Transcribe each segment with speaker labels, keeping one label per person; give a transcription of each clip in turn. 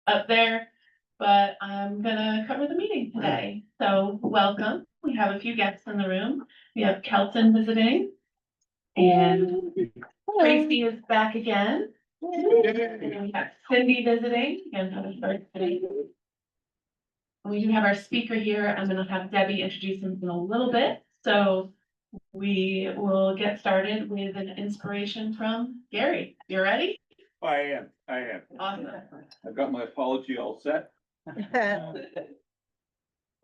Speaker 1: up there, but I'm gonna cover the meeting today. So welcome. We have a few guests in the room. We have Kelton visiting, and Tracy is back again. And we have Cindy visiting again for the first day. We do have our speaker here. I'm gonna have Debbie introduce him in a little bit. So we will get started with an inspiration from Gary. You ready?
Speaker 2: I am.
Speaker 1: Awesome.
Speaker 2: I've got my apology all set. I'll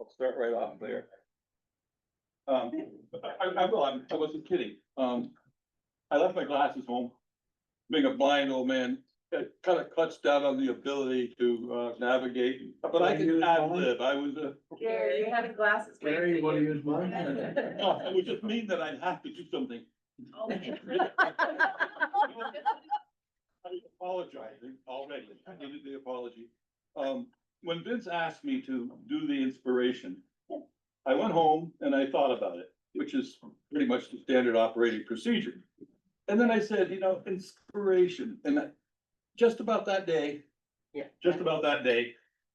Speaker 2: start right off there. I wasn't kidding. I left my glasses home. Being a blind old man, it kind of cuts down on the ability to navigate, but I can ad-lib. I was
Speaker 1: Gary, you have glasses.
Speaker 3: Gary, you wanna use mine?
Speaker 2: it would just mean that I'd have to do something. I'm apologizing already. I needed the apology. When Vince asked me to do the inspiration, I went home and I thought about it, which is pretty much the standard operating procedure. And then I said, inspiration, and just about that day,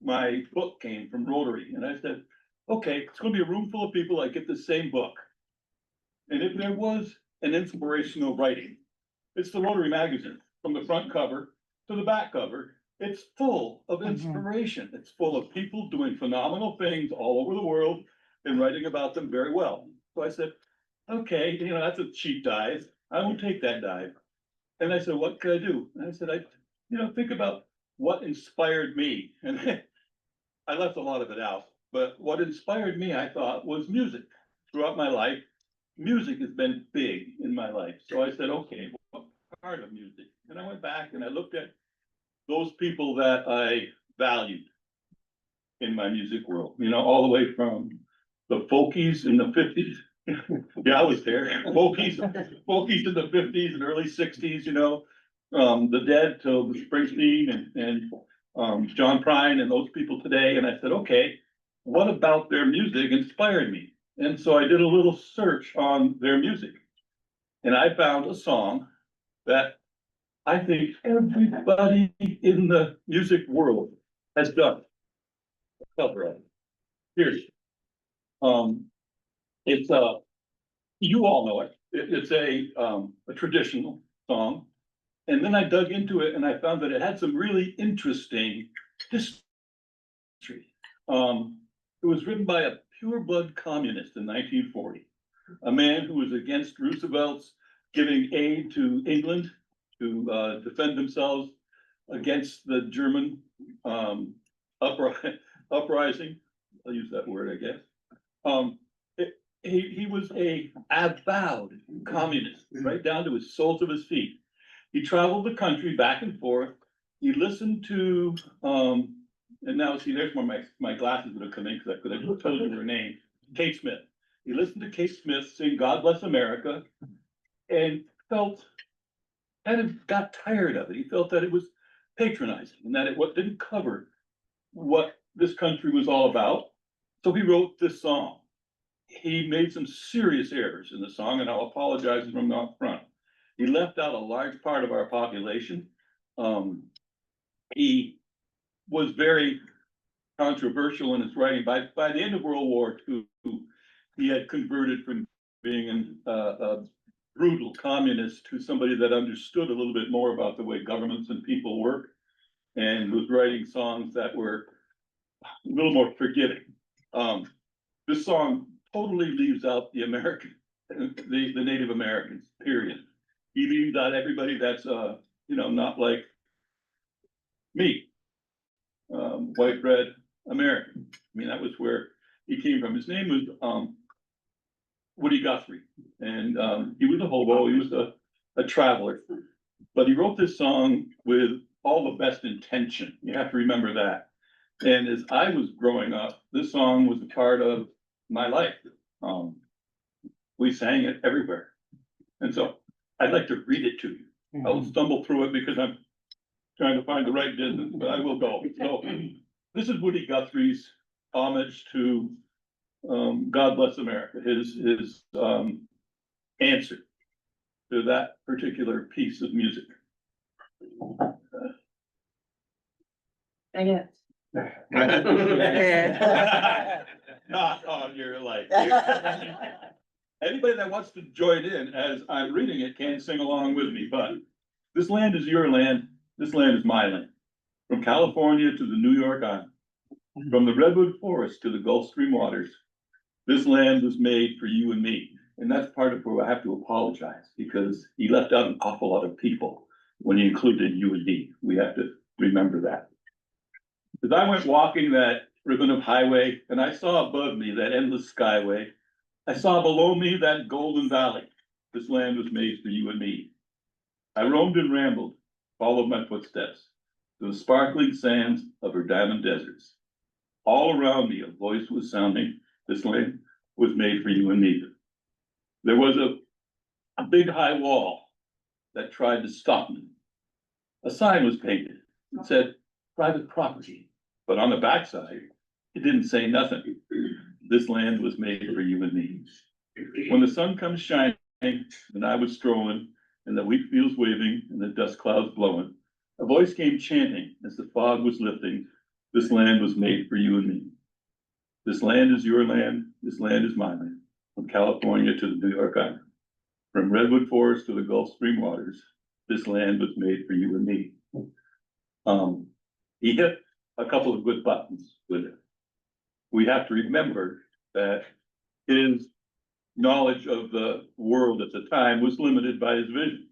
Speaker 2: my book came from Rotary, and I said, okay, it's gonna be a room full of people that get the same book. And if there was an inspirational writing, it's the Rotary magazine, from the front cover to the back cover. It's full of inspiration. It's full of people doing phenomenal things all over the world and writing about them very well. So I said, okay, that's a cheap dive. I won't take that dive. And I said, what could I do? And I said, think about what inspired me. And I left a lot of it out, but what inspired me, I thought, was music. Throughout my life, music has been big in my life. So I said, okay, what part of music? And I went back and I looked at those people that I valued in my music world, all the way from the folkies in the 50s. Yeah, I was there. Folkies in the 50s and early 60s, the Dead till the Springsteen and John Prine and those people today. And I said, okay, what about their music inspired me? And so I did a little search on their music, and I found a song that I think everybody in the music world has done. Cover it. Here's it's you all know it. It's a traditional song. And then I dug into it and I found that it had some really interesting history. It was written by a pure-blood communist in 1940, a man who was against Roosevelt's giving aid to England to defend themselves against the German uprising. I'll use that word, I guess. He was a avowed communist, right down to his soles of his feet. He traveled the country back and forth. He listened to, and now see, there's where my glasses would have come in because I could have told you her name, Kate Smith. He listened to Kate Smith sing "God Bless America" and felt kind of got tired of it. He felt that it was patronizing and that it didn't cover what this country was all about. So he wrote this song. He made some serious errors in the song, and I'll apologize from up front. He left out a large part of our population. He was very controversial in his writing. By the end of World War II, he had converted from being a brutal communist to somebody that understood a little bit more about the way governments and people work, and was writing songs that were a little more forgiving. This song totally leaves out the Native Americans, period. He leaves out everybody that's, not like me, white bread American. I mean, that was where he came from. His name was Woody Guthrie, and he was a hobo. He was a traveler, but he wrote this song with all the best intention. You have to remember that. And as I was growing up, this song was a part of my life. We sang it everywhere. And so I'd like to read it to you. I'll stumble through it because I'm trying to find the right business, but I will go. So this is Woody Guthrie's homage to God Bless America, his answer to that particular piece of music. Not on your life. Anybody that wants to join in as I'm reading it can sing along with me, but this land is your land, this land is my land. From California to the New York Island, from the Redwood Forest to the Gulf Stream waters, this land was made for you and me. And that's part of where I have to apologize, because he left out an awful lot of people when he included you and me. We have to remember that. As I went walking that ribbon of highway and I saw above me that endless skyway, I saw below me that golden valley. This land was made for you and me. I roamed and rambled, followed my footsteps to the sparkling sands of her diamond deserts. All around me, a voice was sounding, this land was made for you and me. There was a big high wall that tried to stop me. A sign was painted. It said, private property, but on the backside, it didn't say nothing. This land was made for you and me. When the sun comes shining and I was strolling and the wheat fields waving and the dust clouds blowing, a voice came chanting as the fog was lifting. This land was made for you and me. This land is your land. This land is my land. From California to the New York Island, from Redwood Forest to the Gulf Stream waters, this land was made for you and me. He hit a couple of good buttons with it. We have to remember that his knowledge of the world at the time was limited by his vision.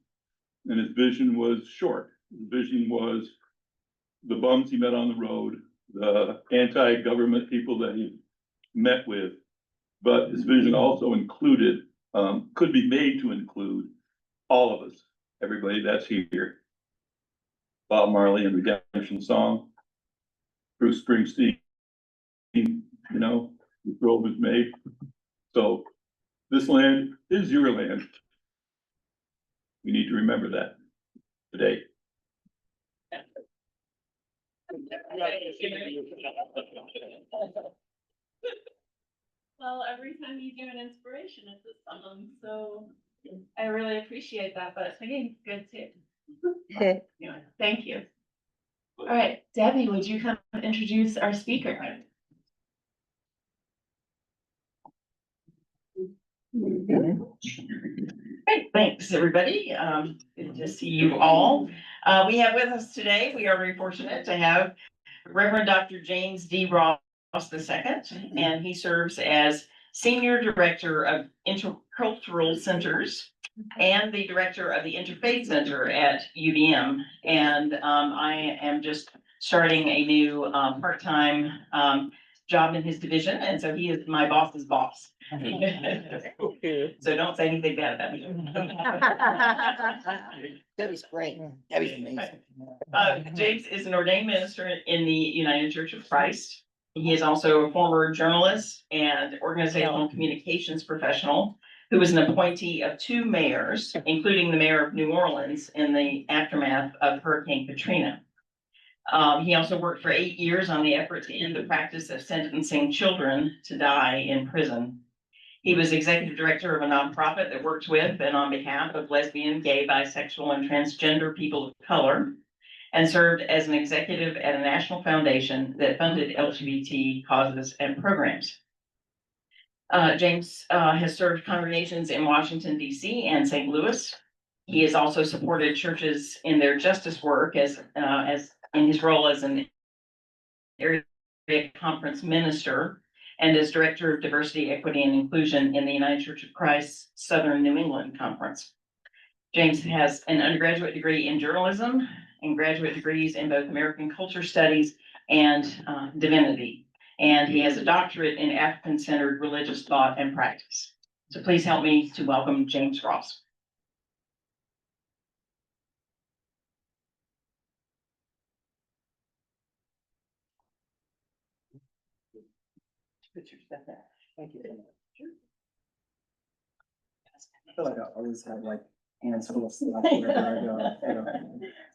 Speaker 2: And his vision was short. His vision was the bums he met on the road, the anti-government people that he met with. But his vision also included, could be made to include all of us, everybody that's here. Bob Marley and Redemption Song, Bruce Springsteen, you know, the world was made. So this land is your land. We need to remember that today.
Speaker 1: Well, every time you do an inspiration, it's a song, so I really appreciate that, but singing's good too. Anyway, thank you. All right, Debbie, would you come introduce our speaker?
Speaker 3: Great, thanks, everybody. Good to see you all. We have with us today, we are very fortunate to have Reverend Dr. James D. Ross II, and he serves as Senior Director of Intercultural Centers and the Director of the Interfaith Center at UVM. And I am just starting a new part-time job in his division, and so he is my boss's boss. So don't say anything bad about me.
Speaker 4: Debbie's great. Debbie's amazing.
Speaker 3: James is an ordained minister in the United Church of Christ. He is also a former journalist and organizational communications professional who was an appointee of 2 mayors, including the mayor of New Orleans in the aftermath of Hurricane Katrina. He also worked for 8 years on the effort to end the practice of sentencing children to die in prison. He was executive director of a nonprofit that works with and on behalf of lesbian, gay, bisexual, and transgender people of color, and served as an executive at a national foundation that funded LGBT causes and programs. James has served congregations in Washington, D.C. and St. Louis. He has also supported churches in their justice work as in his role as an area conference minister and as director of diversity, equity, and inclusion in the United Church of Christ Southern New England Conference. James has an undergraduate degree in journalism and graduate degrees in both American culture studies and divinity. And he has a doctorate in African-centered religious thought and practice. So please help me to welcome James Ross.
Speaker 4: Thank you. I feel like I always have like hands full of stuff wherever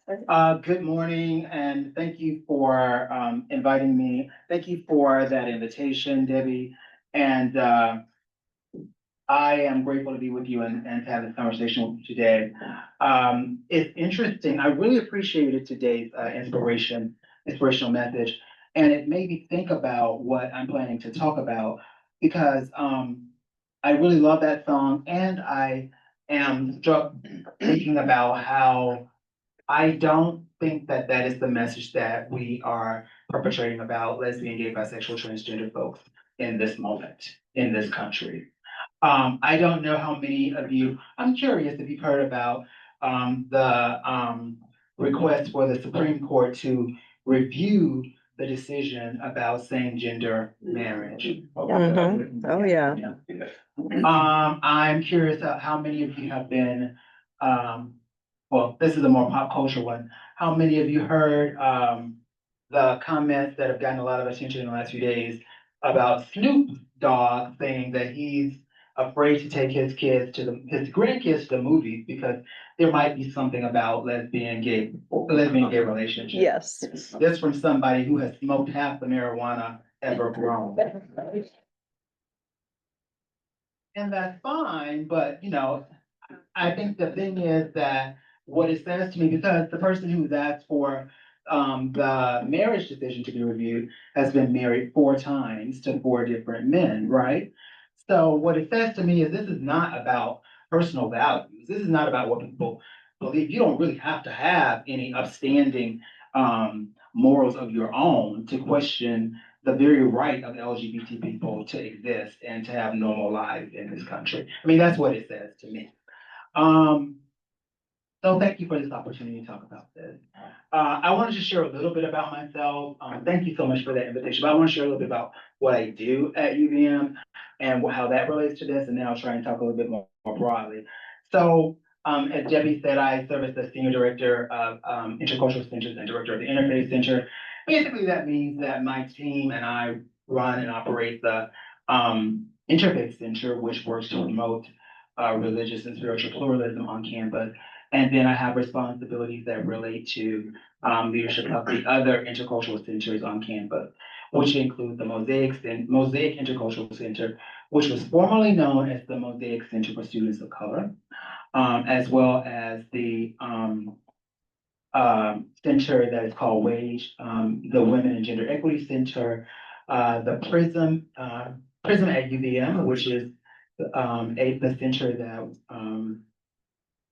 Speaker 4: I go. Good morning, and thank you for inviting me. Thank you for that invitation, Debbie. And I am grateful to be with you and to have this conversation with you today. It's interesting. I really appreciated today's inspiration inspirational message. And it made me think about what I'm planning to talk about because I really love that song and I am struck thinking about how I don't think that that is the message that we are perpetrating about lesbian, gay, bisexual, transgender folks in this moment, in this country. I don't know how many of you, I'm curious if you've heard about the request for the Supreme Court to review the decision about same gender marriage.
Speaker 5: Mhm. Oh, yeah.
Speaker 4: I'm curious how many of you have been, well, this is a more pop culture one. How many of you heard the comments that have gotten a lot of attention in the last few days about Snoop Dogg saying that he's afraid to take his his grandkids to the movies because there might be something about lesbian gay relationships.
Speaker 5: Yes.
Speaker 4: This from somebody who has smoked half the marijuana ever grown. And that's fine, but I think the thing is that what it says to me, because the person who's asked for the marriage decision to be reviewed has been married 4 times to 4 different men, right? So what it says to me is this is not about personal values. This is not about what people believe. You don't really have to have any upstanding morals of your own to question the very right of LGBT people to exist and to have normal lives in this country. I mean, that's what it says to me. So thank you for this opportunity to talk about this. I wanted to share a little bit about myself. Thank you so much for that invitation, but I want to share a little bit about what I do at UVM and how that relates to this, and then I'll try and talk a little bit more broadly. So, as Debbie said, I serve as the Senior Director of Intercultural Centers and Director of the Interfaith Center. Basically, that means that my team and I run and operate the Interfaith Center, which works to promote religious and spiritual pluralism on campus. And then I have responsibilities that relate to leadership of the other intercultural centers on campus, which include the Mosaic Intercultural Center, which was formerly known as the Mosaic Center for Students of Color, as well as the center that is called WAGE, the Women and Gender Equity Center, the Prism at UVM, which is the center that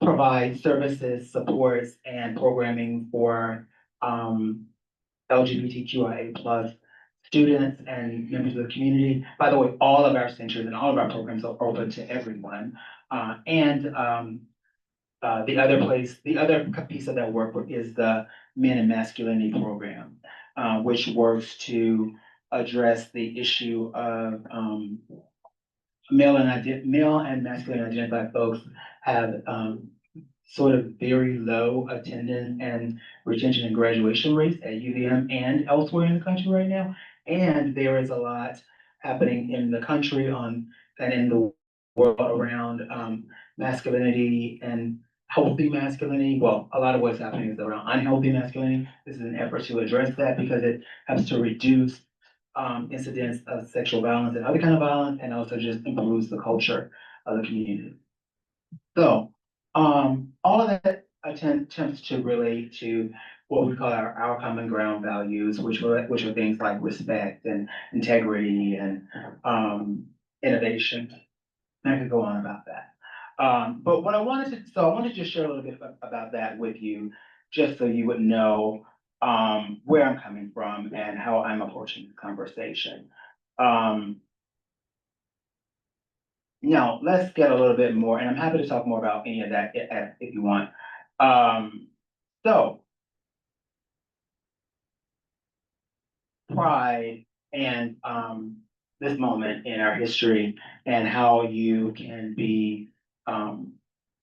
Speaker 4: provides services, supports, and programming for LGBTQIA plus students and members of the community. By the way, all of our centers and all of our programs are open to everyone. The other piece of that work is the Men and Masculinity Program, which works to address the issue of male and masculine identified folks have sort of very low attendance and retention and graduation rates at UVM and elsewhere in the country right now. And there is a lot happening in the country and in the world around masculinity and healthy masculinity. Well, a lot of what's happening is around unhealthy masculinity. This is an effort to address that because it helps to reduce incidents of sexual violence and other kind of violence, and also just improves the culture of the community. So, all of that attempts to relate to what we call our common ground values, which are things like respect and integrity and innovation. And I could go on about that. But what I wanted to just share a little bit about that with you, just so you would know where I'm coming from and how I'm approaching this conversation. Now, let's get a little bit more, and I'm happy to talk more about any of that if you want. So, pride and this moment in our history and how you can be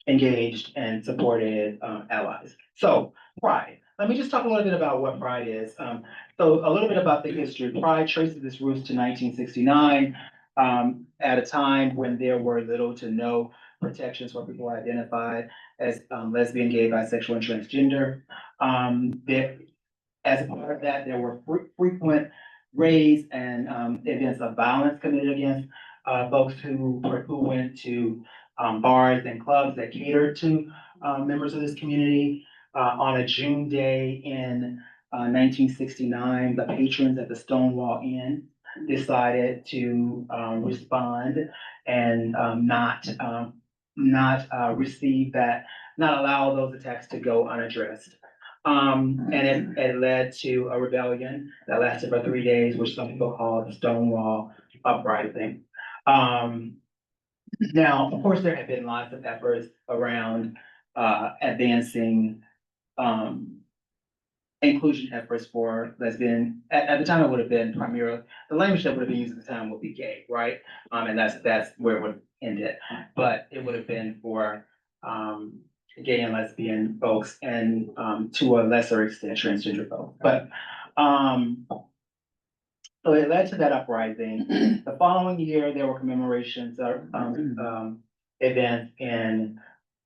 Speaker 4: engaged and supported allies. So, pride. Let me just talk a little bit about what pride is. So a little bit about the history. Pride traces its roots to 1969, at a time when there were little to no protections for people identified as lesbian, gay, bisexual, and transgender. As a part of that, there were frequent raids and events of violence committed against folks who went to bars and clubs that catered to members of this community. On a June day in nineteen 69, the patrons at the Stonewall Inn decided to respond and not receive that, not allow those attacks to go unaddressed. And it led to a rebellion that lasted for 3 days, which some people call the Stonewall Uprising. Now, of course, there have been lots of efforts around advancing inclusion efforts for lesbian. At the time, it would have been primarily, the language that would have been used at the time would be gay, right? And that's where it would end it. But it would have been for gay and lesbian folks and to a lesser extent, transgender folks. But so it led to that uprising. The following year, there were commemorations of events in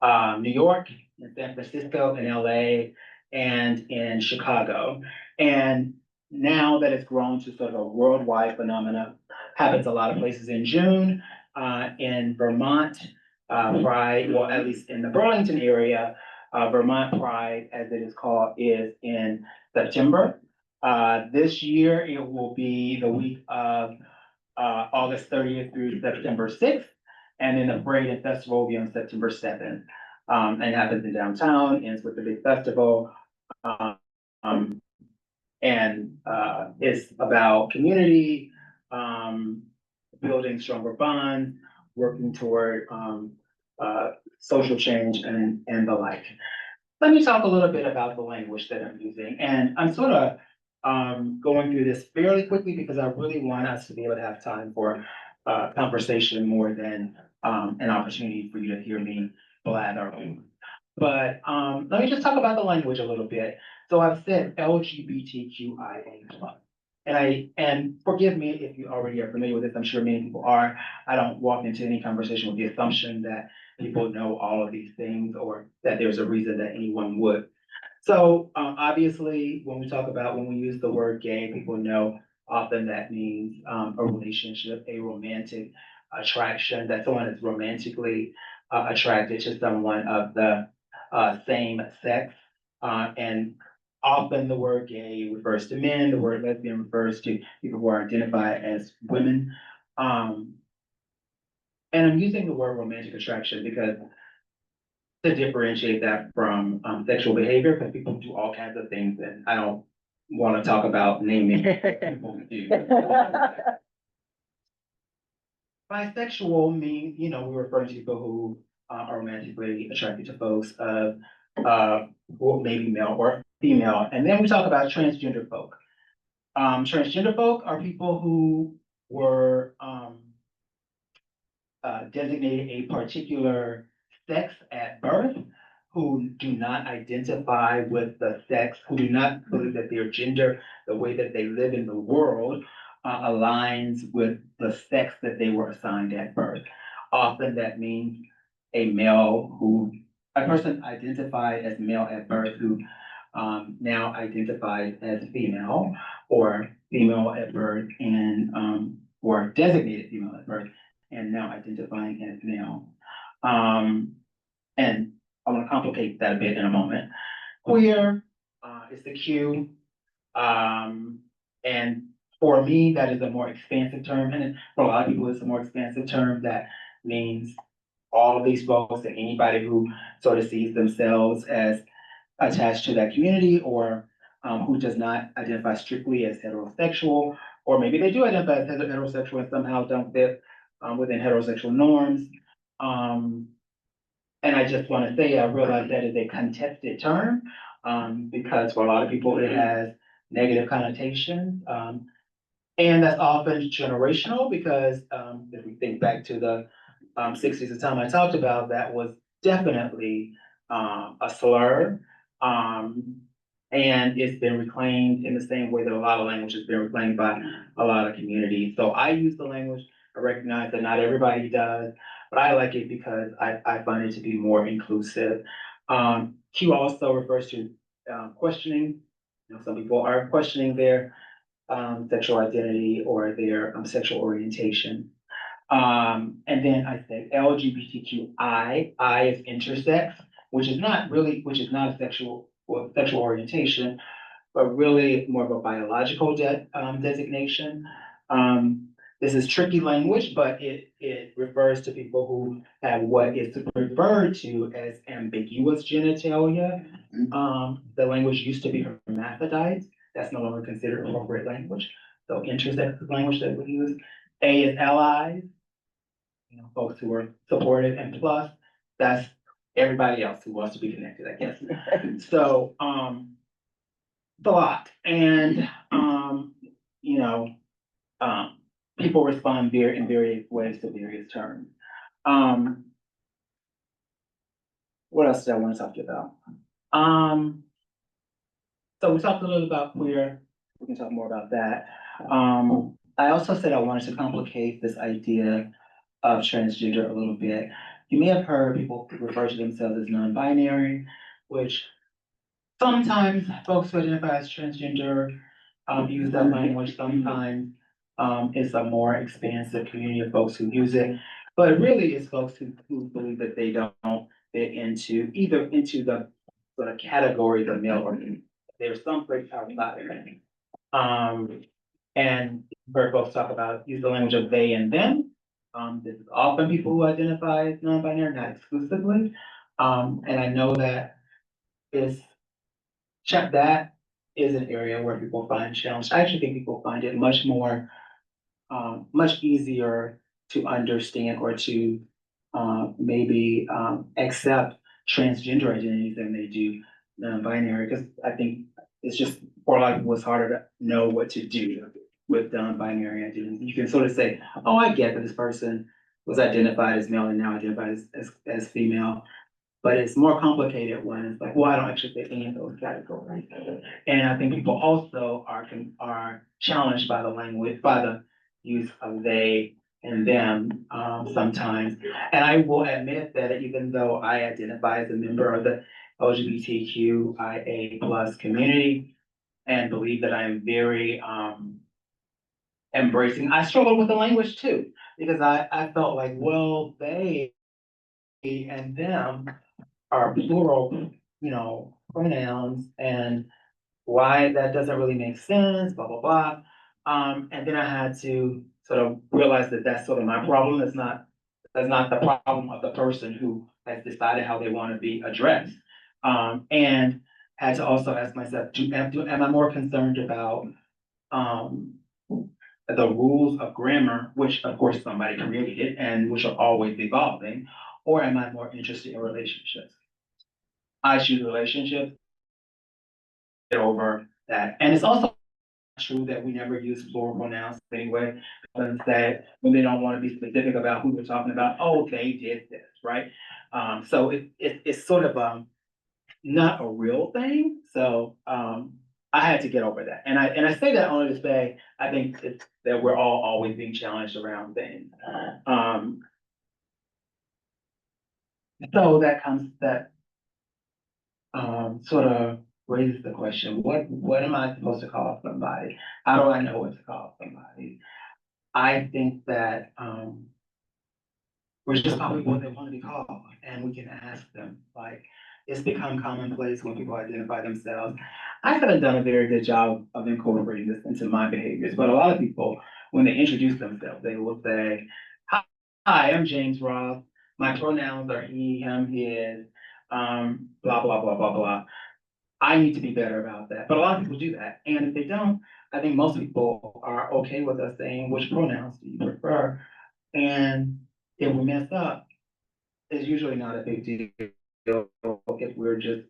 Speaker 4: New York, in San Francisco, in LA, and in Chicago. And now that it's grown to sort of a worldwide phenomena, happens a lot of places in June, in Vermont, Pride, well, at least in the Burlington area, Vermont Pride, as it is called, is in September. This year, it will be the week of August 30th through September 6th. And then the parade and festival will be on September 7th. And it happens in downtown, ends with the big festival. It's about community, building stronger bonds, working toward social change and the like. Let me talk a little bit about the language that I'm using. And I'm sort of going through this fairly quickly because I really want us to be able to have time for conversation more than an opportunity for you to hear me blather. But let me just talk about the language a little bit. So I've said LGBTQIA+. And forgive me if you already are familiar with this, I'm sure many people are. I don't walk into any conversation with the assumption that people know all of these things or that there's a reason that anyone would. So obviously, when we use the word gay, people know often that means a relationship, a romantic attraction, that someone is romantically attracted to someone of the same sex. And often the word gay refers to men, the word lesbian refers to people who are identified as women. And I'm using the word romantic attraction because to differentiate that from sexual behavior, because people do all kinds of things, and I don't want to talk about naming what people do. Bisexual means, we refer to people who are romantically attracted to folks of who may be male or female. And then we talk about transgender folk. Transgender folk are people who were designated a particular sex at birth, who do not identify with the sex, who do not believe that their gender, the way that they live in the world, aligns with the sex that they were assigned at birth. Often that means a person identified as male at birth who now identifies as female, or female at birth and or designated female at birth and now identifying as male. And I want to complicate that a bit in a moment. Queer is the Q. And for me, that is a more expansive term. And for a lot of people, it's a more expansive term that means all of these folks and anybody who sort of sees themselves as attached to that community, or who does not identify strictly as heterosexual, or maybe they do identify as heterosexual and somehow don't fit within heterosexual norms. And I just want to say, I realize that is a contested term, because for a lot of people, it has negative connotations. And that's often generational because if we think back to the 60s, the time I talked about, that was definitely a slur. And it's been reclaimed in the same way that a lot of language has been reclaimed by a lot of communities. So I use the language. I recognize that not everybody does, but I like it because I find it to be more inclusive. Q also refers to questioning. Some people are questioning their sexual identity or their sexual orientation. And then I say LGBTQI, I is intersex, which is not a sexual orientation. but really more of a biological designation. This is tricky language, but it refers to people who have what is referred to as ambiguous genitalia. The language used to be hermaphrodites. That's no longer considered appropriate language. So intersex is language that we use. A is allies, folks who are supportive, and plus, that's everybody else who wants to be connected, I guess. So, it's a lot, and, people respond in various ways to various terms. What else did I want to talk to you about? So we talked a little about queer, we can talk more about that. I also said I wanted to complicate this idea of transgender a little bit. You may have heard people refer to themselves as non-binary, which sometimes folks who identify as transgender use that language. Sometimes it's a more expansive community of folks who use it. But really it's folks who believe that they don't fit into the sort of categories of male or female. There's some place outside of it. And heard folks talk about, use the language of they and them. This is often people who identify as non-binary, not exclusively. And I know that that is an area where people find challenge. I actually think people find it much more, much easier to understand or to maybe accept transgender identities than they do non-binary, because I think it's just, for a lot of people, it's harder to know what to do with non-binary identities. You can sort of say, oh, I get that this person was identified as male and now identified as female. But it's more complicated when it's like, well, I don't actually fit any of those categories. And I think people also are challenged by the language, by the use of they and them sometimes. And I will admit that even though I identify as a member of the LGBTQIA plus community and believe that I am very embracing, I struggle with the language too, because I felt like, well, they and them are plural, pronouns, and why that doesn't really make sense, blah, blah, blah. And then I had to sort of realize that that's sort of my problem. That's not the problem of the person who has decided how they want to be addressed. And had to also ask myself, am I more concerned about the rules of grammar, which of course somebody created and which are always evolving, or am I more interested in relationships? I choose relationships over that. And it's also true that we never use plural pronouns anyway, because that when they don't want to be specific about who we're talking about, oh, they did this, right? So it's sort of not a real thing. So I had to get over that. And I say that only to say I think that we're all always being challenged around things. So that sort of raises the question, what am I supposed to call somebody? How do I know what to call somebody? I think that we're just calling what they want to be called, and we can ask them. Like, it's become commonplace when people identify themselves. I haven't done a very good job of incorporating this into my behaviors, but a lot of people, when they introduce themselves, they will say, hi, I'm James Ross. My pronouns are he, him, his, blah, blah, blah, blah, blah. I need to be better about that. But a lot of people do that. And if they don't, I think most people are okay with us saying, which pronouns do you prefer? And if we mess up, it's usually not a big deal if we're just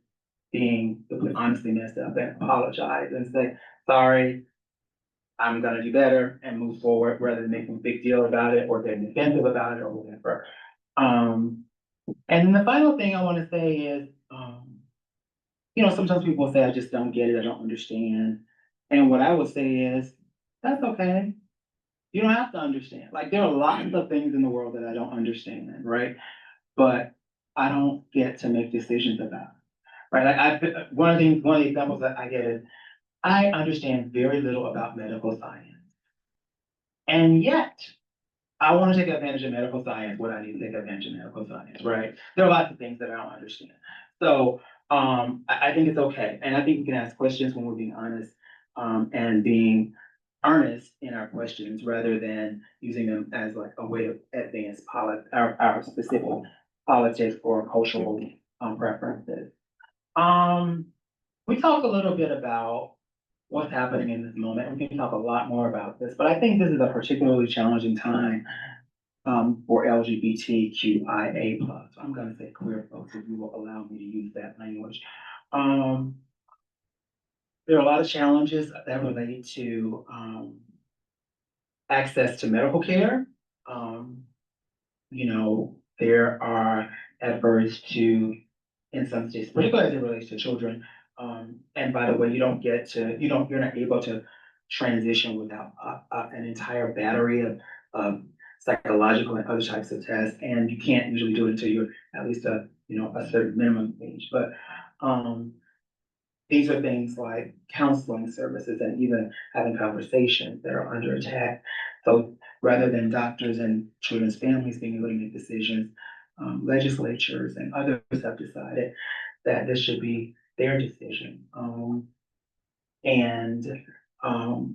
Speaker 4: being honestly messed up and apologize and say, sorry, I'm gonna do better and move forward rather than making a big deal about it or getting defensive about it or whatever. And then the final thing I want to say is, sometimes people say, I just don't get it, I don't understand. And what I would say is, that's okay. You don't have to understand. Like, there are lots of things in the world that I don't understand, right? But I don't get to make decisions about it, right? Like, one of the examples that I get is, I understand very little about medical science. And yet, I want to take advantage of medical science, what I need to take advantage of medical science, right? There are lots of things that I don't understand. So I think it's okay, and I think we can ask questions when we're being honest, and being earnest in our questions rather than using them as like a way to advance our specific politics or cultural, preferences. We talk a little bit about what's happening in this moment. We can talk a lot more about this, but I think this is a particularly challenging time for LGBTQIA plus. I'm gonna say queer folks, if you will allow me to use that language. There are a lot of challenges that relate to access to medical care. You know, there are efforts to, in some states, particularly as it relates to children. And by the way, you're not able to transition without an entire battery of psychological and other types of tests, and you can't usually do it until you're at least a certain minimum age. But these are things like counseling services and even having conversations that are under attack. So rather than doctors and children's families being able to make decisions, legislatures and others have decided that this should be their decision.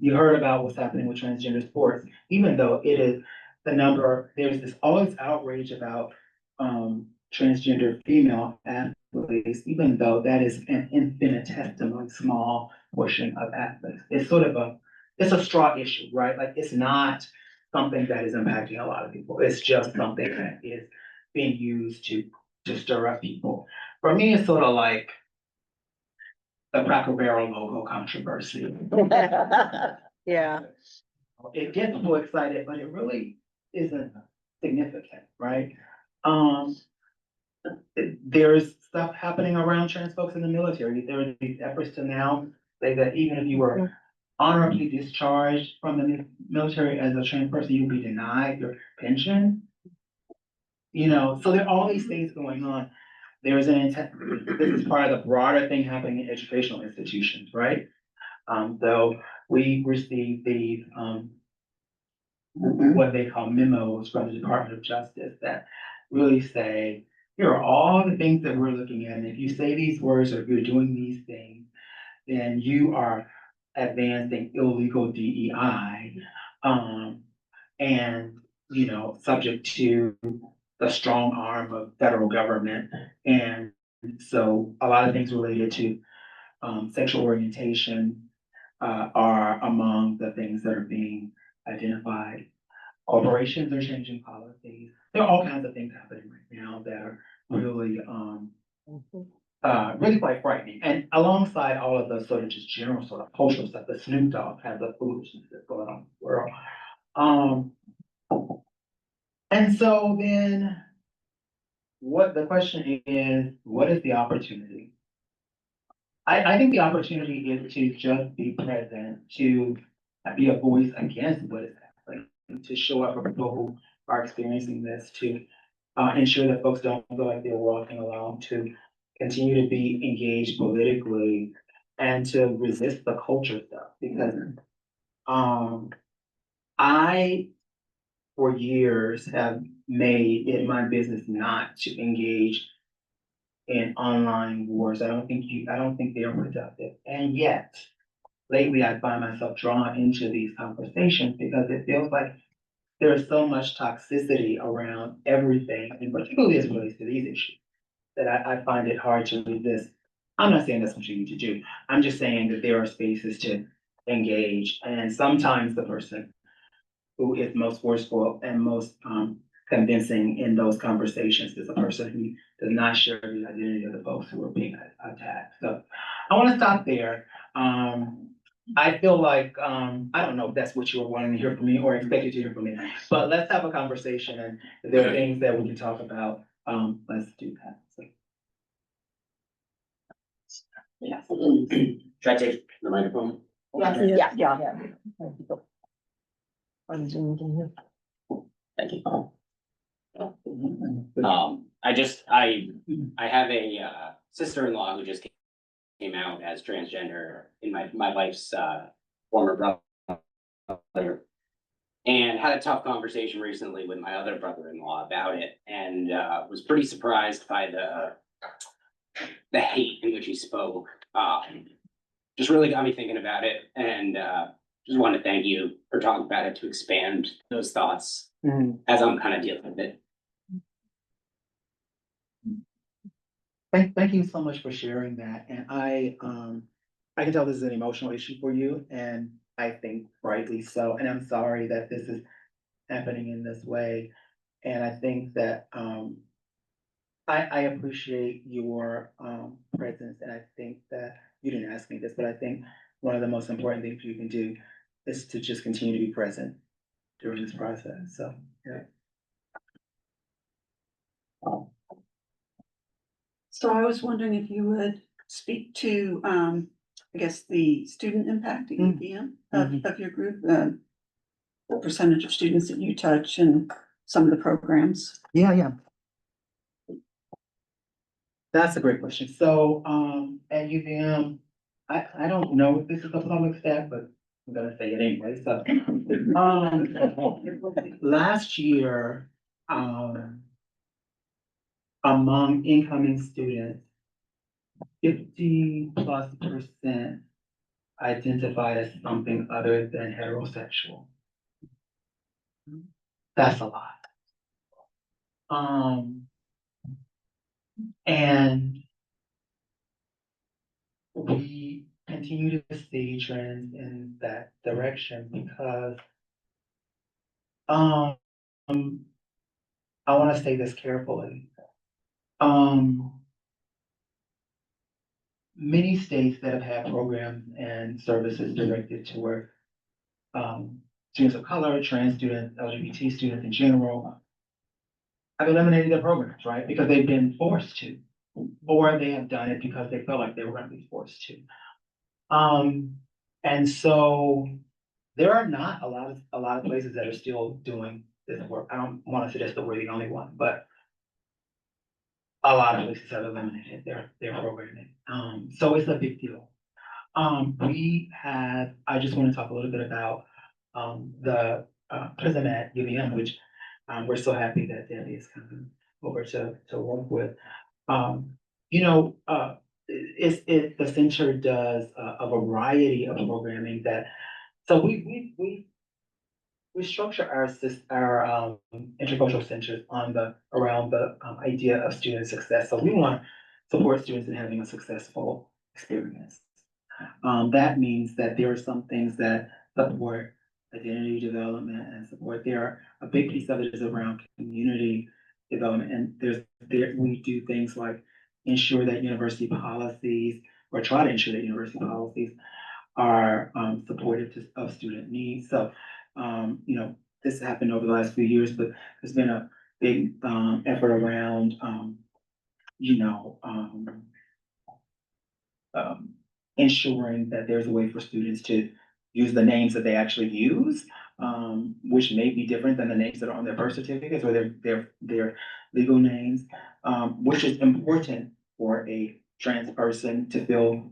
Speaker 4: You heard about what's happening with transgender sports, even though it is there's this always outrage about transgender female athletes, even though that is an infinitesimally small portion of athletes. It's a straw issue, right? Like, it's not something that is impacting a lot of people. It's just something that is being used to stir up people. For me, it's sort of like the Cracker Barrel logo controversy.
Speaker 5: Yeah,
Speaker 4: It gets people excited, but it really isn't significant, right? There's stuff happening around trans folks in the military. There are these efforts to now say that even if you were honorably discharged from the military as a trans person, you'll be denied your pension. So there are all these things going on. There's an intent, this is part of the broader thing happening in educational institutions, right? Though we receive these, what they call memos from the Department of Justice that really say, here are all the things that we're looking at, and if you say these words or if you're doing these things, then you are advancing illegal DEI, and, subject to the strong arm of federal government. And so a lot of things related to sexual orientation are among the things that are being identified. Corporations are changing policies. There are all kinds of things happening right now that are really, really quite frightening. And alongside all of the sort of just general sort of cultural stuff, the Snoop Dogg kinds of foolishness that's going on in the world. And so then the question is, what is the opportunity? I think the opportunity is to just be present, to be a voice against what is happening, to show up for people who are experiencing this, to ensure that folks don't feel like they're walking alone, to continue to be engaged politically, and to resist the culture stuff. Because I, for years, have made it my business not to engage in online wars. I don't think they are productive. And yet, lately I find myself drawn into these conversations because it feels like there's so much toxicity around everything, and particularly as it relates to these issues, that I find it hard to resist. I'm not saying that's what you need to do. I'm just saying that there are spaces to engage, and sometimes the person who is most forceful and most convincing in those conversations is a person who does not share the identity of the folks who are being attacked. So I want to stop there. I feel like, I don't know if that's what you were wanting to hear from me or expected to hear from me, but let's have a conversation, and if there are things that we can talk about, let's do that. So.
Speaker 6: Yeah. Should I take the microphone?
Speaker 5: yeah.
Speaker 6: Thank you. I have a sister-in-law who just came out as transgender in my wife's former brother, and had a tough conversation recently with my other brother-in-law about it, and was pretty surprised by the hate in which he spoke, just really got me thinking about it, and just want to thank you for talking about it to expand those thoughts as I'm kind of dealing with it.
Speaker 4: Thank you so much for sharing that, and I can tell this is an emotional issue for you, and I think rightly so, and I'm sorry that this is happening in this way. And I think that, I appreciate your, presence, and I think that, you didn't ask me this, but I think one of the most important things you can do is to just continue to be present during this process, so, yeah.
Speaker 7: So I was wondering if you would speak to, I guess, the student impact at UVM of your group, the percentage of students that you touch and some of the programs.
Speaker 4: Yeah. That's a great question. So, at UVM, I don't know if this is a public stat, but I'm gonna say it anyway, so. Last year, among incoming students, 50+% identified as something other than heterosexual. That's a lot. And we continue to see trends in that direction because, I want to say this carefully. Many states that have had programs and services directed toward, students of color, trans students, LGBT students in general, have eliminated their programs, right? Because they've been forced to, or they have done it because they felt like they were going to be forced to. And so there are not a lot of places that are still doing this work. I don't want to suggest that we're the only one, but a lot of places have eliminated their programming. So it's a big deal. I just want to talk a little bit about, the, prison at UVM, which, we're so happy that Debbie is coming over to work with. The center does a variety of programming that, so we structure our intercultural centers around the idea of student success. So we want to support students in having a successful experience. That means that there are some things that support identity development and support. A big piece of it is around community development, and we do things like ensure that university policies, or try to ensure that university policies are supportive of student needs. So, this happened over the last few years, but there's been a big effort around, ensuring that there's a way for students to use the names that they actually use, which may be different than the names that are on their birth certificates or their legal names, which is important for a trans person to feel,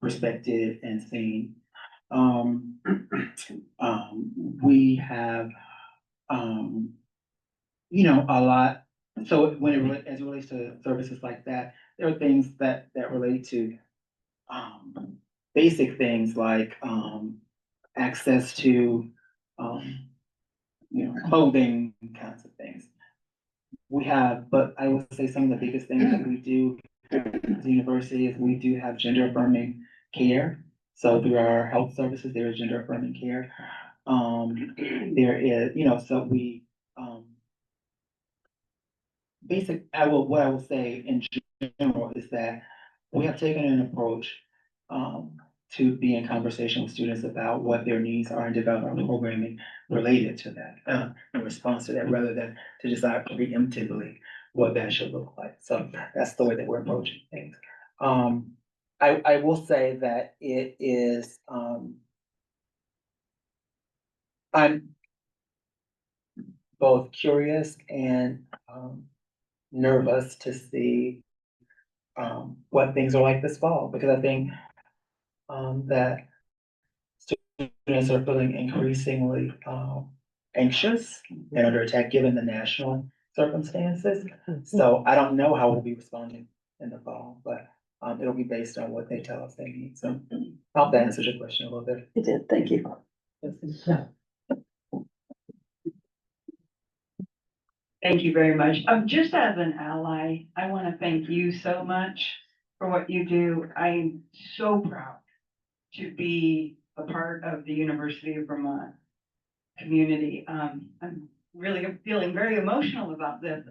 Speaker 4: respected and seen. We have, a lot. So as it relates to services like that, there are things that relate to, basic things like, access to, clothing kinds of things. But I would say some of the biggest things that we do at the university is we do have gender affirming care. So through our health services, there is gender affirming care. There is, so we, what I will say in general is that we have taken an approach, to be in conversation with students about what their needs are and develop programming related to that, in response to that, rather than to decide preemptively what that should look like. So that's the way that we're approaching things. I will say that it is, I'm both curious and, nervous to see, what things are like this fall, because I think, that students are feeling increasingly, anxious and under attack given the national circumstances. So I don't know how we'll be responding in the fall, but, it'll be based on what they tell us they need, so. I hope that answers your question a little bit.
Speaker 5: You did, thank you.
Speaker 8: Thank you very much. Just as an ally, I want to thank you so much for what you do. I'm so proud to be a part of the University of Vermont community. I'm really feeling very emotional about this.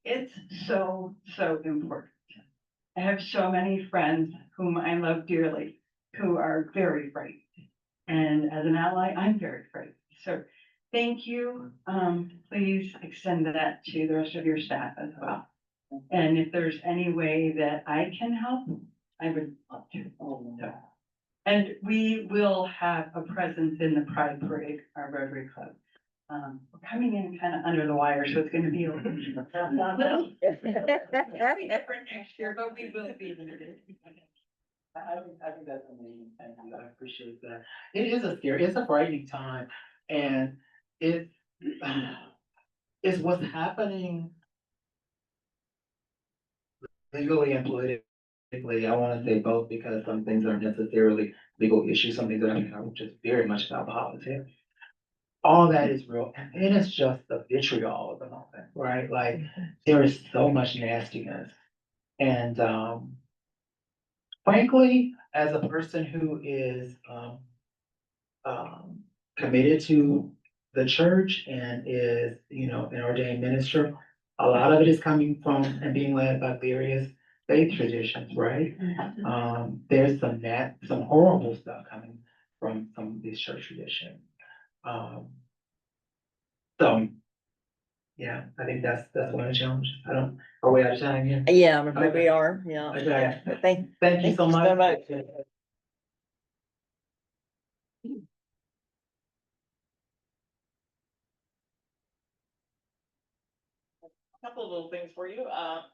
Speaker 8: It's so important. I have so many friends whom I love dearly, who are very frightened. And as an ally, I'm very frightened. So thank you. Please extend that to the rest of your staff as well. And if there's any way that I can help, I would love to. So, and we will have a presence in the Pride Parade, our Rotary Club. We're coming in kind of under the wire, so it's gonna be a little different next year, but we will be.
Speaker 4: I think that's amazing, thank you, I appreciate that. It is it's a frightening time, and it's what's happening legally and politically. I wanna say both, because some things aren't necessarily legal issues, some things are just very much about politics. All that is real, and it is just the vitriol of the moment, right? Like, there is so much nastiness. And, frankly, as a person who is, committed to the church and is, an ordained minister, a lot of it is coming from and being led by various faith traditions, right? There's some horrible stuff coming from some of these church traditions. So, yeah, I think that's one of the challenges. Are we out of time here?
Speaker 5: Yeah, I'm afraid we are, yeah.
Speaker 4: Okay.
Speaker 5: But thank
Speaker 4: Thank you so
Speaker 5: you
Speaker 4: much.
Speaker 5: so much.
Speaker 3: Couple of little things for you.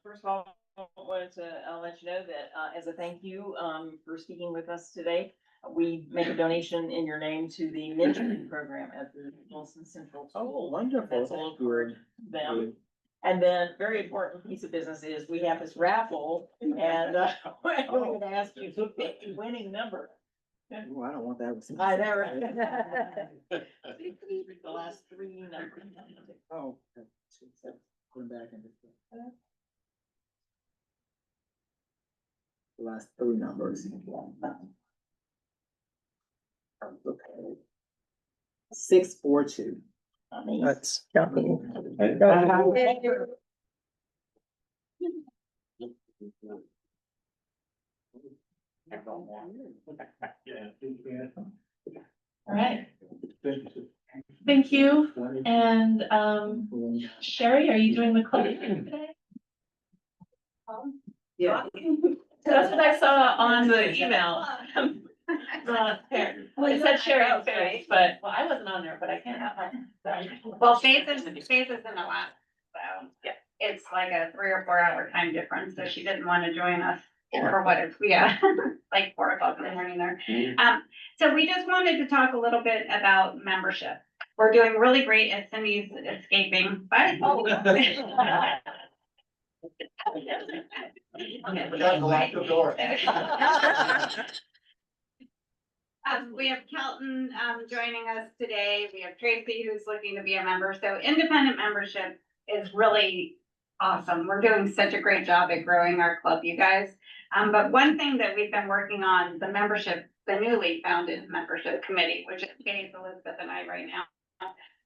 Speaker 3: First of all, I wanted to let you know that as a thank you for speaking with us today, we make a donation in your name to the mentoring program at the Williston Central School.
Speaker 4: Wonderful.
Speaker 3: That's all for them. And then very important piece of business is we have this raffle, and we're going to ask you to pick the winning number.
Speaker 4: Oh, I don't want that.
Speaker 3: I know. The last three numbers.
Speaker 4: Oh. Going back and just. The last three numbers. Okay. 642.
Speaker 5: That's shocking.
Speaker 1: All right, thank you. And, Sherry, are you doing the closing today?
Speaker 7: Yeah.
Speaker 1: That's what I saw on the email. It said Sherry and Faith, but, well, I wasn't on there, but I can't have my.
Speaker 9: Well, Faith is in the lab, so yeah, it's like a 3 or 4 hour time difference, so she didn't want to join us for what it's, like 4 o'clock in the morning there. So we just wanted to talk a little bit about membership. We're doing really great at Cindy's escaping, but. We have Kelton joining us today. We have Tracy, who's looking to be a member. So independent membership is really awesome. We're doing such a great job at growing our club, you guys. But one thing that we've been working on, the newly founded membership committee, which is Kate, Elizabeth, and I right now,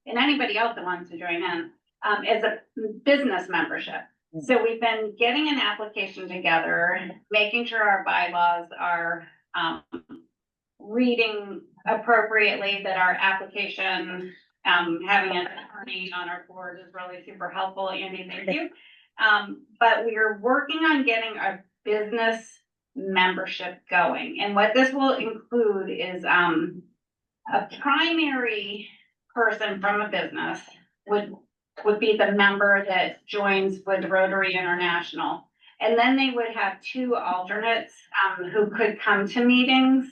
Speaker 9: and anybody else that wants to join in, is a business membership. So we've been getting an application together, making sure our bylaws are reading appropriately, that our application, having an attorney on our board is really super helpful. Andy, thank you. But we are working on getting a business membership going. And what this will include is a primary person from a business would be the member that joins with Rotary International. And then they would have 2 alternates who could come to meetings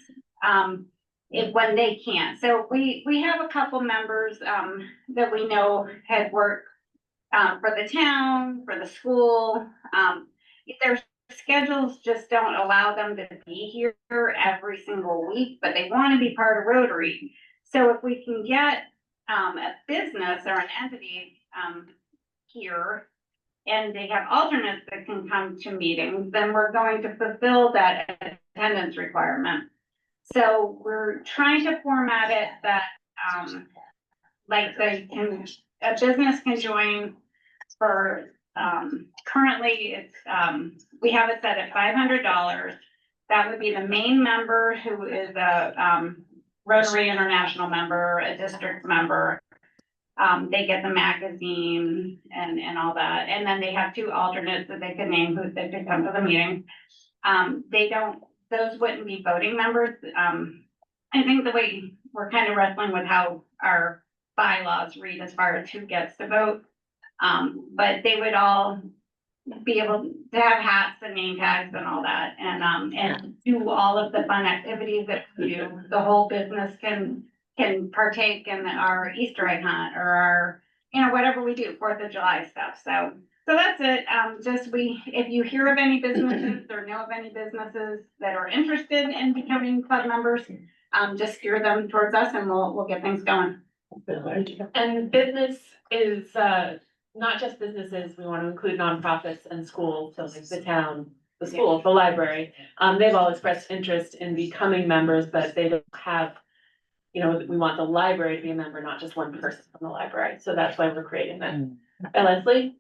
Speaker 9: when they can't. So we have a couple members that we know had worked for the town, for the school. There's schedules just don't allow them to be here every single week, but they want to be part of Rotary. So if we can get a business or an entity here, and they have alternates that can come to meetings, then we're going to fulfill that attendance requirement. So we're trying to format it that like a business can join for currently it's we have it set at $500. That would be the main member who is a Rotary International member, a district member. They get the magazine and all that, and then they have 2 alternates that they could name who they could come to the meeting. Those wouldn't be voting members. I think the way we're kind of wrestling with how our bylaws read as far as who gets to vote. But they would all be able to have hats and name tags and all that, and do all of the fun activities that we do. The whole business can partake in our Easter egg hunt or our, whatever we do, 4th of July stuff. So that's it. If you hear of any businesses or know of any businesses that are interested in becoming club members, just steer them towards us and we'll get things going.
Speaker 1: And business is, not just businesses, we want to include nonprofits and schools, so like the town, the school, the library. They've all expressed interest in becoming members, but they don't have, we want the library to be a member, not just one person from the library. So that's why we're creating that. And Leslie?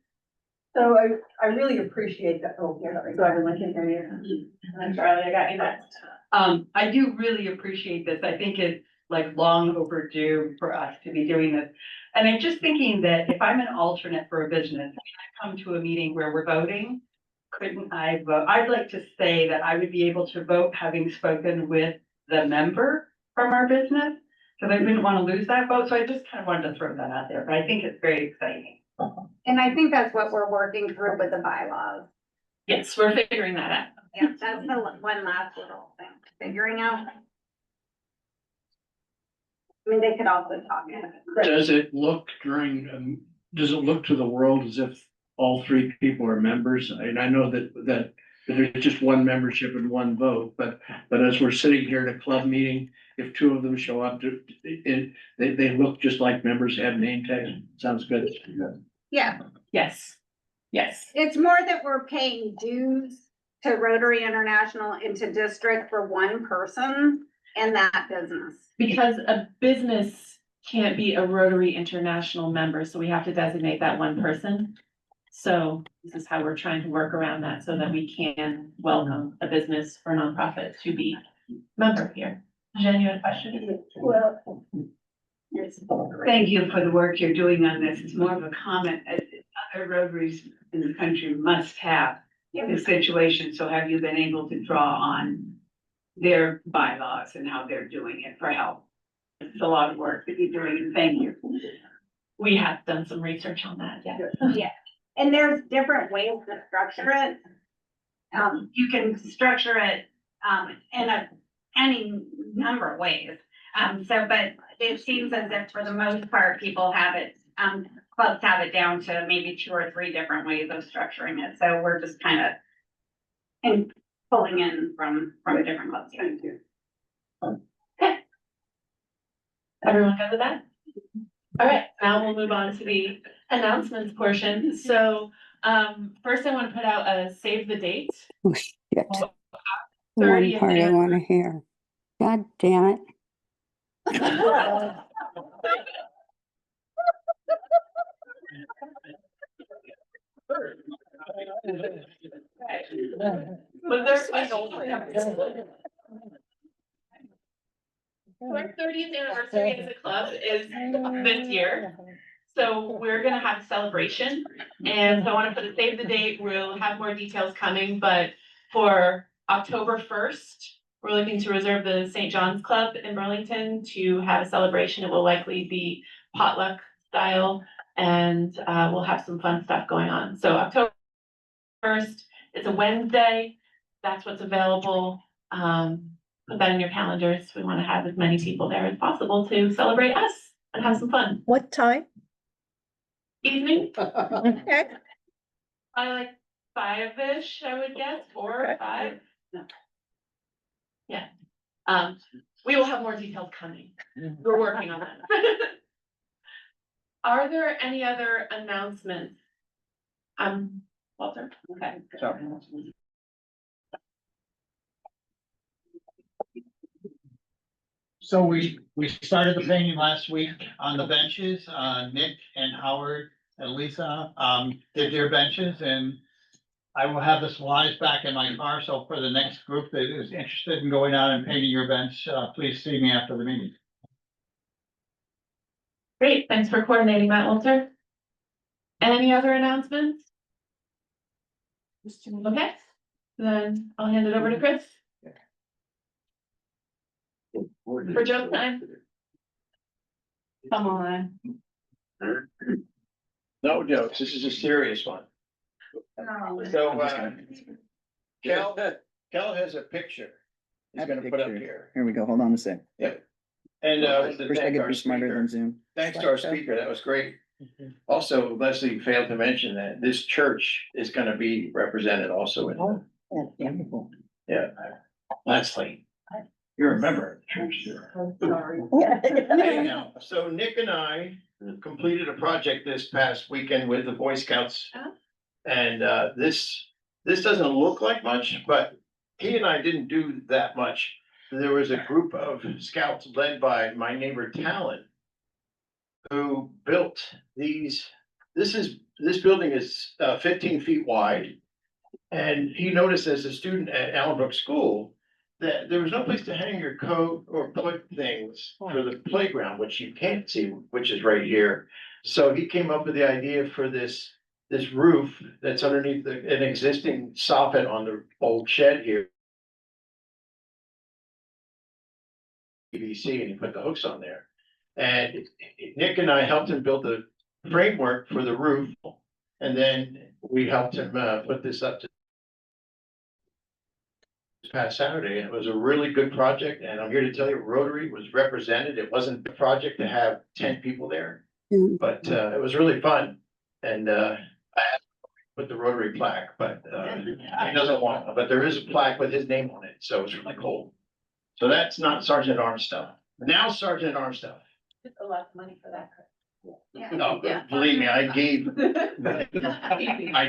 Speaker 8: So I really appreciate that. Oh, yeah, so everyone can hear you.
Speaker 1: And Charlie, I got you next.
Speaker 8: I do really appreciate this. I think it's like long overdue for us to be doing this. And I'm just thinking that if I'm an alternate for a business, and I come to a meeting where we're voting, couldn't I vote? I'd like to say that I would be able to vote having spoken with the member from our business, because I didn't want to lose that vote. So I just kind of wanted to throw that out there, but I think it's very exciting.
Speaker 9: And I think that's what we're working through with the bylaws.
Speaker 1: Yes, we're figuring that out.
Speaker 9: Yeah, that's the one last little thing, figuring out. I mean, they could also talk.
Speaker 10: Does it look does it look to the world as if all 3 people are members? And I know that there's just one membership and one vote, but as we're sitting here at a club meeting, if 2 of them show up, they look just like members, have name tags. Sounds good.
Speaker 9: Yeah,
Speaker 1: Yes. Yes.
Speaker 9: it's more that we're paying dues to Rotary International into district for one person and that business.
Speaker 1: Because a business can't be a Rotary International member, so we have to designate that one person. So this is how we're trying to work around that so that we can welcome a business or nonprofit to be member here. Jen, you had a question?
Speaker 8: Well, thank you for the work you're doing on this. It's more of a comment as other Rotaries in the country must have this situation. So have you been able to draw on their bylaws and how they're doing it for help? It's a lot of work that you're doing, and thank you.
Speaker 1: We have done some research on that, yeah.
Speaker 9: Yeah, and there's different ways to structure it. You can structure it in any number of ways. But it seems as if for the most part, people have it, clubs have it down to maybe 2 or 3 different ways of structuring it. So we're just kind of pulling in from different clubs.
Speaker 8: Thank you.
Speaker 1: Okay. Everyone good with that? All right, now we'll move on to the announcements portion. So, first I want to put out a save the date.
Speaker 11: Oh, shit.
Speaker 1: Oh,
Speaker 11: One
Speaker 1: 30th
Speaker 11: part I want to hear. God damn it.
Speaker 1: Was there? Our 30th anniversary as a club is this year. So we're gonna have a celebration, and so I wanna put a save the date. We'll have more details coming, but for October 1st, we're looking to reserve the St. John's Club in Burlington to have a celebration. It will likely be potluck style, and we'll have some fun stuff going on. So October 1st, it's a Wednesday. That's what's available. Put that in your calendars. We want to have as many people there as possible to celebrate us and have some fun.
Speaker 5: What time?
Speaker 1: Evening,
Speaker 5: Okay.
Speaker 1: by like 5-ish, I would guess, 4 or
Speaker 5: Okay.
Speaker 1: 5. Yeah. We will have more details coming. We're working on that. Are there any other announcements? Walter, okay.
Speaker 12: So we started the painting last week on the benches. Nick and Howard and Lisa, did their benches, and I will have the supplies back in my car. So for the next group that is interested in going out and painting your bench, please see me after the meeting.
Speaker 1: Great, thanks for coordinating that, Walter. Any other announcements? Okay, then I'll hand it over to Chris. For joke time. Come on.
Speaker 10: No jokes, this is a serious one. So, Cal has a picture. He's gonna put up here.
Speaker 4: Here we go. Hold on a sec.
Speaker 10: Yep. And, to
Speaker 4: First I
Speaker 10: thank
Speaker 4: get
Speaker 10: our
Speaker 4: to be smarter than
Speaker 10: speaker.
Speaker 4: Zoom.
Speaker 10: Thanks to our speaker, that was great. Also, Leslie failed to mention that this church is gonna be represented also in the, yeah. Leslie, you remember the church there.
Speaker 7: Sorry.
Speaker 10: Anyhow, so Nick and I completed a project this past weekend with the Boy Scouts.
Speaker 1: Oh.
Speaker 10: And this doesn't look like much, but he and I didn't do that much. There was a group of scouts led by my neighbor Talon, who built these. This building is 15 feet wide. And he noticed as a student at Allenbrook School that there was no place to hang your coat or put things for the playground, which you can't see, which is right here. So he came up with the idea for this roof that's underneath an existing soffit on the old shed here. PVC, and he put the hooks on there. And Nick and I helped him build the framework for the roof. And then we helped him put this up to this past Saturday. It was a really good project, and I'm here to tell you Rotary was represented. It wasn't a project to have 10 people there, but it was really fun. And I asked him to put the Rotary plaque, but he doesn't want, but there is a plaque with his name on it, so it's really cool. So that's not Sergeant at Arms stuff. Now Sergeant at Arms stuff.
Speaker 1: It's a lot of money for that.
Speaker 10: No, believe me, I gave. I